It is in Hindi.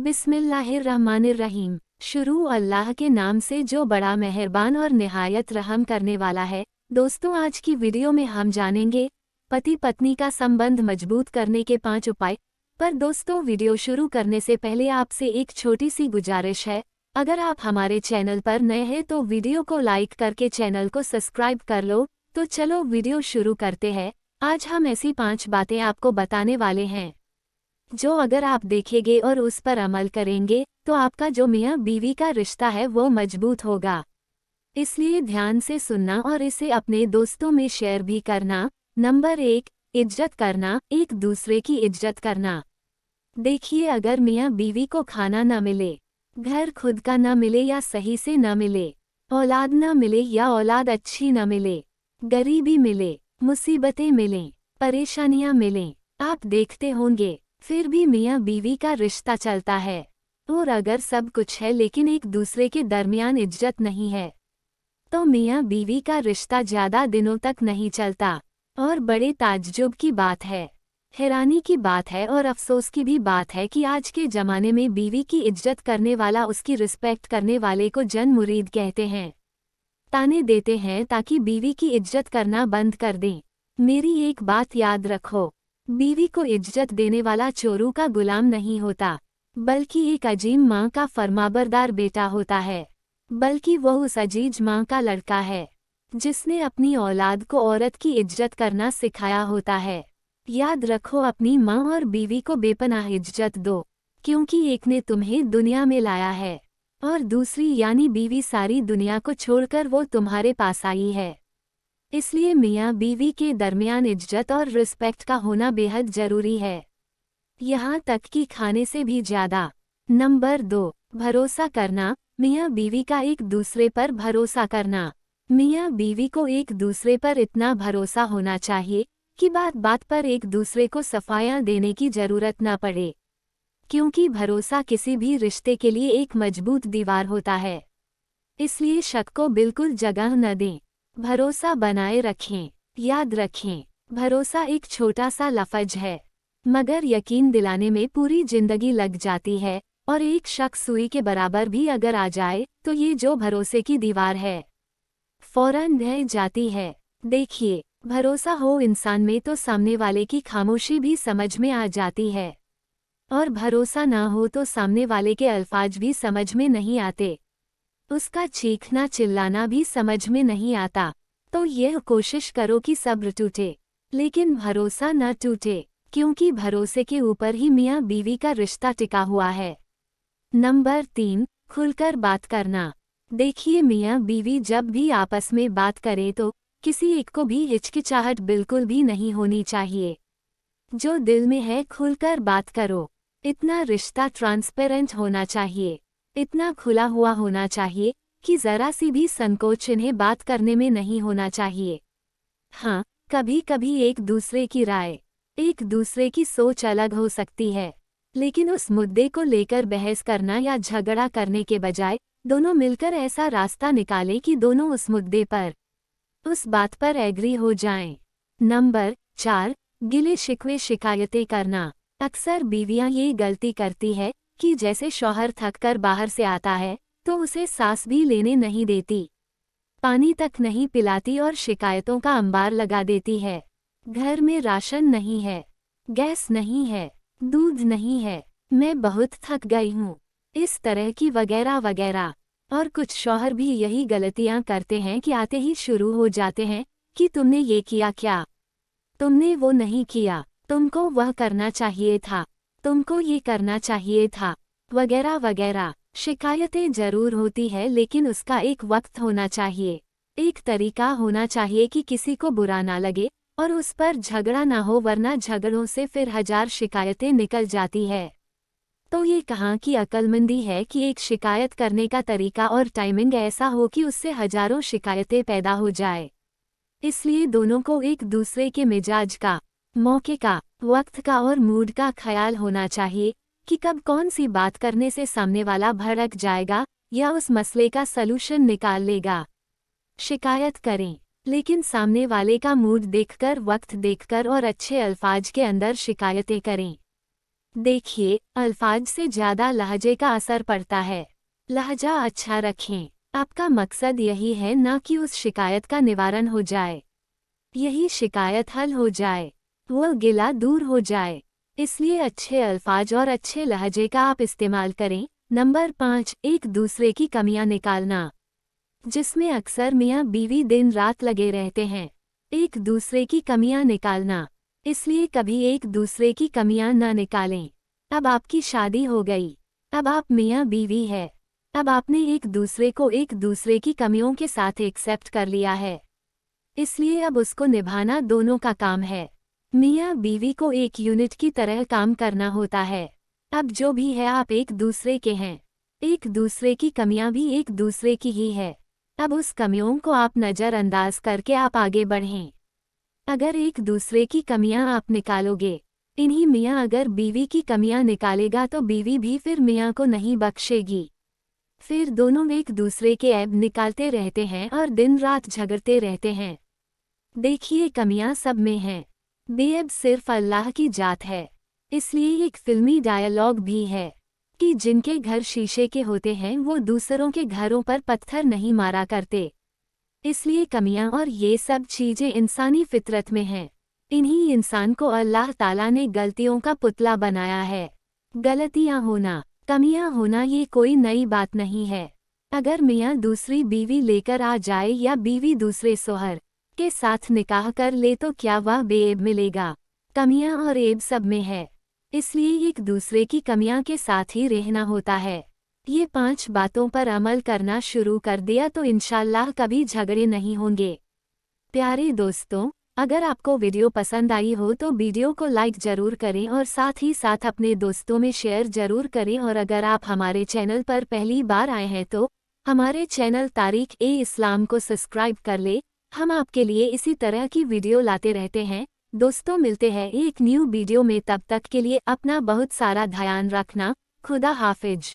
बिस्मिल्लाहिर्रहमानिर्रहीम। शुरू अल्लाह के नाम से जो बड़ा मेहरबान और निहायत रहम करने वाला है। दोस्तों, आज की वीडियो में हम जानेंगे पति पत्नी का संबंध मजबूत करने के 5 उपाय। पर दोस्तों, वीडियो शुरू करने से पहले आपसे एक छोटी सी गुजारिश है। अगर आप हमारे चैनल पर नए हैं तो वीडियो को लाइक करके चैनल को सब्सक्राइब कर लो। तो चलो वीडियो शुरू करते हैं। आज हम ऐसी 5 बातें आपको बताने वाले हैं जो अगर आप देखेंगे और उस पर अमल करेंगे तो आपका जो मियाँ बीवी का रिश्ता है वो मजबूत होगा। इसलिए ध्यान से सुनना और इसे अपने दोस्तों में शेयर भी करना। नंबर 1, इज्जत करना, एक दूसरे की इज्जत करना। देखिए, अगर मियाँ बीवी को खाना न मिले, घर खुद का न मिले या सही से न मिले, औलाद न मिले या औलाद अच्छी न मिले, गरीबी मिले, मुसीबतें मिलें, परेशानियां मिलें, आप देखते होंगे फिर भी मियाँ बीवी का रिश्ता चलता है। और अगर सब कुछ है लेकिन एक दूसरे के दरमियान इज्जत नहीं है तो मियाँ बीवी का रिश्ता ज़्यादा दिनों तक नहीं चलता। और बड़े ताज्जुब की बात है, हैरानी की बात है और अफसोस की भी बात है कि आज के ज़माने में बीवी की इज्जत करने वाला उसकी रिस्पेक्ट करने वाले को जन मुरीद कहते हैं, ताने देते हैं ताकि बीवी की इज्जत करना बंद कर दें। मेरी एक बात याद रखो, बीवी को इज्जत देने वाला चोरू का गुलाम नहीं होता, बल्कि एक अजीम माँ का फरमाबरदार बेटा होता है। बल्कि वह उस अजीज माँ का लड़का है जिसने अपनी औलाद को औरत की इज्जत करना सिखाया होता है। याद रखो, अपनी माँ और बीवी को बेपनाह इज्जत दो, क्योंकि एक ने तुम्हें दुनिया में लाया है और दूसरी यानी बीवी सारी दुनिया को छोड़कर वो तुम्हारे पास आई है। इसलिए मियाँ बीवी के दरमियान इज्जत और रिस्पेक्ट का होना बेहद जरूरी है, यहाँ तक कि खाने से भी ज़्यादा। नंबर 2, भरोसा करना, मियाँ बीवी का एक दूसरे पर भरोसा करना। मियाँ बीवी को एक दूसरे पर इतना भरोसा होना चाहिए कि बात बात पर एक दूसरे को सफाया देने की ज़रूरत न पड़े, क्योंकि भरोसा किसी भी रिश्ते के लिए एक मजबूत दीवार होता है। इसलिए शक को बिल्कुल जगह न दें, भरोसा बनाए रखें। याद रखें, भरोसा एक छोटा सा लफ्ज़ है मगर यकीन दिलाने में पूरी जिंदगी लग जाती है। और एक शख्स सुई के बराबर भी अगर आ जाए तो ये जो भरोसे की दीवार है फौरन ढह जाती है। देखिए, भरोसा हो इंसान में तो सामने वाले की खामोशी भी समझ में आ जाती है, और भरोसा ना हो तो सामने वाले के अल्फाज भी समझ में नहीं आते, उसका चीखना चिल्लाना भी समझ में नहीं आता। तो यह कोशिश करो कि सब्र टूटे लेकिन भरोसा न टूटे, क्योंकि भरोसे के ऊपर ही मियाँ बीवी का रिश्ता टिका हुआ है। नंबर 3, खुलकर बात करना। देखिए, मियाँ बीवी जब भी आपस में बात करें तो किसी एक को भी हिचकिचाहट बिल्कुल भी नहीं होनी चाहिए। जो दिल में है खुलकर बात करो। इतना रिश्ता ट्रांसपेरेंट होना चाहिए, इतना खुला हुआ होना चाहिए कि ज़रा सी भी संकोच इन्हें बात करने में नहीं होना चाहिए। हाँ, कभी कभी एक दूसरे की राय, एक दूसरे की सोच अलग हो सकती है, लेकिन उस मुद्दे को लेकर बहस करना या झगड़ा करने के बजाय दोनों मिलकर ऐसा रास्ता निकालें कि दोनों उस मुद्दे पर, उस बात पर एग्री हो जाएं। नंबर 4, गिले शिकवे शिकायतें करना। अक्सर बीवियां ये गलती करती है कि जैसे शौहर थक कर बाहर से आता है तो उसे सांस भी लेने नहीं देती, पानी तक नहीं पिलाती और शिकायतों का अंबार लगा देती है। घर में राशन नहीं है, गैस नहीं है, दूध नहीं है, मैं बहुत थक गई हूँ, इस तरह की वगैरह वगैरह। और कुछ शौहर भी यही गलतियाँ करते हैं कि आते ही शुरू हो जाते हैं कि तुमने ये किया क्या, तुमने वो नहीं किया, तुमको वह करना चाहिए था, तुमको ये करना चाहिए था, वगैरह वगैरह। शिकायतें जरूर होती है लेकिन उसका एक वक्त होना चाहिए, एक तरीका होना चाहिए कि किसी को बुरा ना लगे और उस पर झगड़ा ना हो, वरना झगड़ों से फिर 1000 शिकायतें निकल जाती है। तो ये कहाँ की अक्लमंदी है कि एक शिकायत करने का तरीका और टाइमिंग ऐसा हो कि उससे हजारों शिकायतें पैदा हो जाए। इसलिए दोनों को एक दूसरे के मिजाज का, मौके का, वक्त का और मूड का ख्याल होना चाहिए कि कब कौन सी बात करने से सामने वाला भड़क जाएगा या उस मसले का सलूशन निकाल लेगा। शिकायत करें लेकिन सामने वाले का मूड देखकर, वक्त देखकर और अच्छे अल्फाज के अंदर शिकायतें करें। देखिए, अल्फाज से ज़्यादा लहजे का असर पड़ता है। लहजा अच्छा रखें। आपका मकसद यही है ना कि उस शिकायत का निवारण हो जाए, यही शिकायत हल हो जाए, वो गिला दूर हो जाए। इसलिए अच्छे अल्फाज और अच्छे लहजे का आप इस्तेमाल करें। नंबर 5, एक दूसरे की कमियां निकालना। जिसमें अक्सर मियाँ बीवी दिन रात लगे रहते हैं एक दूसरे की कमियां निकालना, इसलिए कभी एक दूसरे की कमियां न निकालें। अब आपकी शादी हो गई, अब आप मियाँ बीवी है, अब आपने एक दूसरे को एक दूसरे की कमियों के साथ एक्सेप्ट कर लिया है, इसलिए अब उसको निभाना दोनों का काम है। मियाँ बीवी को एक यूनिट की तरह काम करना होता है। अब जो भी है आप एक दूसरे के हैं, एक दूसरे की कमियां भी एक दूसरे की ही है। अब उस कमियों को आप नज़रअंदाज करके आप आगे बढ़ें। अगर एक दूसरे की कमियां आप निकालोगे, इन्हीं मियाँ अगर बीवी की कमियां निकालेगा तो बीवी भी फिर मियाँ को नहीं बख्शेगी। फिर दोनों एक दूसरे के ऐब निकालते रहते हैं और दिन रात झगड़ते रहते हैं। देखिए, कमियां सब में हैं, बेऐब सिर्फ अल्लाह की जात है। इसलिए एक फिल्मी डायलॉग भी है कि जिनके घर शीशे के होते हैं वो दूसरों के घरों पर पत्थर नहीं मारा करते। इसलिए कमियां और ये सब चीजें इंसानी फितरत में हैं। इन्हीं इंसान को अल्लाह ताला ने गलतियों का पुतला बनाया है। गलतियां होना, कमियां होना ये कोई नई बात नहीं है। अगर मियाँ दूसरी बीवी लेकर आ जाए या बीवी दूसरे सोहर के साथ निकाह कर ले तो क्या वह बेऐब मिलेगा? कमियां और ऐब सब में है, इसलिए एक दूसरे की कमियां के साथ ही रहना होता है। ये 5 बातों पर अमल करना शुरू कर दिया तो इंशाल्लाह कभी झगड़े नहीं होंगे। प्यारे दोस्तों, अगर आपको वीडियो पसंद आई हो तो वीडियो को लाइक ज़रूर करें और साथ ही साथ अपने दोस्तों में शेयर ज़रूर करें। और अगर आप हमारे चैनल पर पहली बार आए हैं तो हमारे चैनल तारीख-ए-इस्लाम को सब्सक्राइब कर ले। हम आपके लिए इसी तरह की वीडियो लाते रहते हैं। दोस्तों, मिलते हैं एक न्यू वीडियो में, तब तक के लिए अपना बहुत सारा ध्यान रखना। खुदा हाफिज।